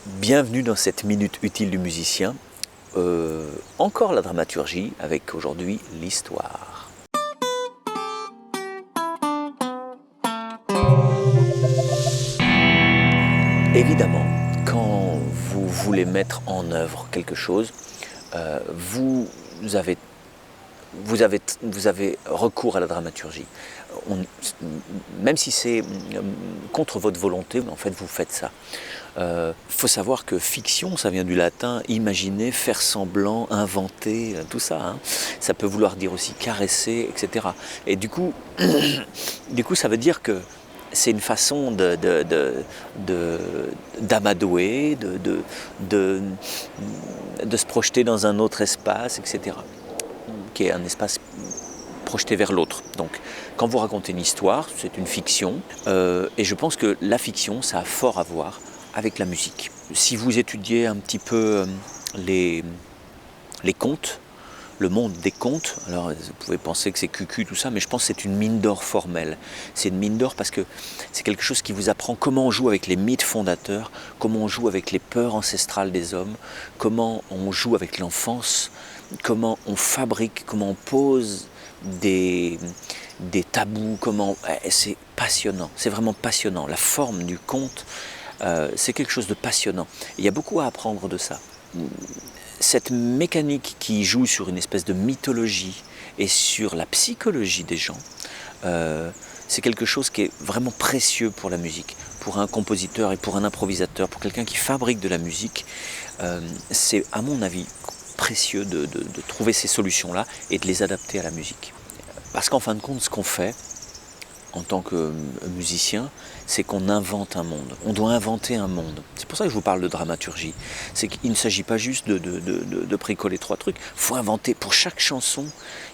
Bienvenue dans cette minute utile du musicien. Encore la dramaturgie avec aujourd'hui l'histoire. Évidemment, quand vous voulez mettre en œuvre quelque chose, vous avez recours à la dramaturgie. Même si c'est contre votre volonté, en fait vous faites ça. Faut savoir que fiction, ça vient du latin imaginer, faire semblant, inventer, tout ça. Hein. Ça peut vouloir dire aussi caresser, etc. Et du coup, ça veut dire que c'est une façon d'amadouer, de se projeter dans un autre espace, etc. Qui est un espace projeté vers l'autre. Donc, quand vous racontez une histoire, c'est une fiction, et je pense que la fiction, ça a fort à voir avec la musique. Si vous étudiez un petit peu les contes, le monde des contes, alors vous pouvez penser que c'est cucu tout ça, mais je pense que c'est une mine d'or formelle. C'est une mine d'or parce que c'est quelque chose qui vous apprend comment on joue avec les mythes fondateurs, comment on joue avec les peurs ancestrales des hommes, comment on joue avec l'enfance, comment on fabrique, comment on pose des tabous, c'est passionnant, c'est vraiment passionnant. La forme du conte, c'est quelque chose de passionnant. Il y a beaucoup à apprendre de ça. Cette mécanique qui joue sur une espèce de mythologie et sur la psychologie des gens, c'est quelque chose qui est vraiment précieux pour la musique, pour un compositeur et pour un improvisateur, pour quelqu'un qui fabrique de la musique. C'est à mon avis précieux de trouver ces solutions-là et de les adapter à la musique. Parce qu'en fin de compte, ce qu'on fait en tant que musicien, c'est qu'on invente un monde. On doit inventer un monde. C'est pour ça que je vous parle de dramaturgie. C'est qu'il ne s'agit pas juste de bricoler trois trucs. Il faut inventer, pour chaque chanson,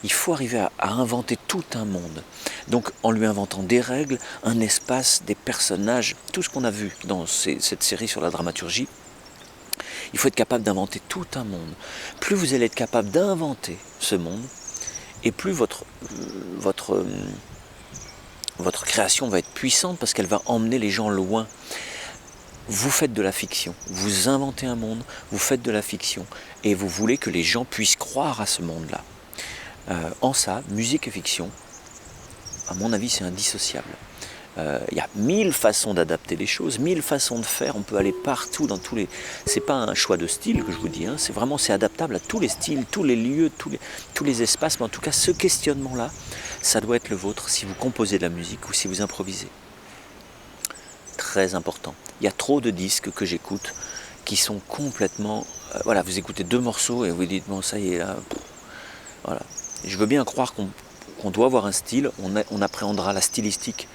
il faut arriver à inventer tout un monde. Donc en lui inventant des règles, un espace, des personnages, tout ce qu'on a vu dans cette série sur la dramaturgie, il faut être capable d'inventer tout un monde. Plus vous allez être capable d'inventer ce monde, et plus votre création va être puissante parce qu'elle va emmener les gens loin. Vous faites de la fiction, vous inventez un monde, vous faites de la fiction, et vous voulez que les gens puissent croire à ce monde-là. En ça, musique et fiction, à mon avis, c'est indissociable. Il y a 1000 façons d'adapter les choses, 1000 façons de faire, on peut aller partout dans tous les... C'est pas un choix de style que je vous dis, hein, c'est adaptable à tous les styles, tous les lieux, tous les espaces, mais en tout cas ce questionnement-là, ça doit être le vôtre si vous composez de la musique ou si vous improvisez. Très important. Il y a trop de disques que j'écoute qui sont complètement... voilà, vous écoutez 2 morceaux et vous dites, bon ça y est là, voilà. Je veux bien croire qu'on doit avoir un style, on appréhendera la stylistique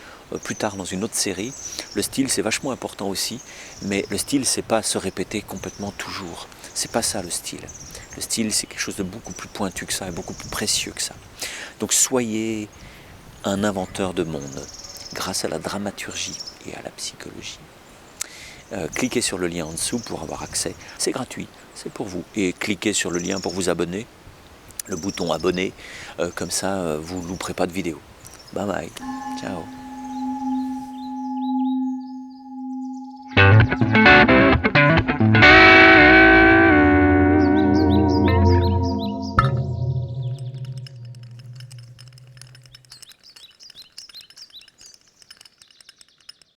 plus tard dans une autre série. Le style c'est vachement important aussi, mais le style c'est pas se répéter complètement toujours. C'est pas ça le style. Le style c'est quelque chose de beaucoup plus pointu que ça et beaucoup plus précieux que ça. Donc soyez un inventeur de monde grâce à la dramaturgie et à la psychologie. Cliquez sur le lien en dessous pour avoir accès. C'est gratuit, c'est pour vous. Et cliquez sur le lien pour vous abonner. Le bouton abonner, comme ça vous ne louperez pas de vidéo. Bye bye, ciao.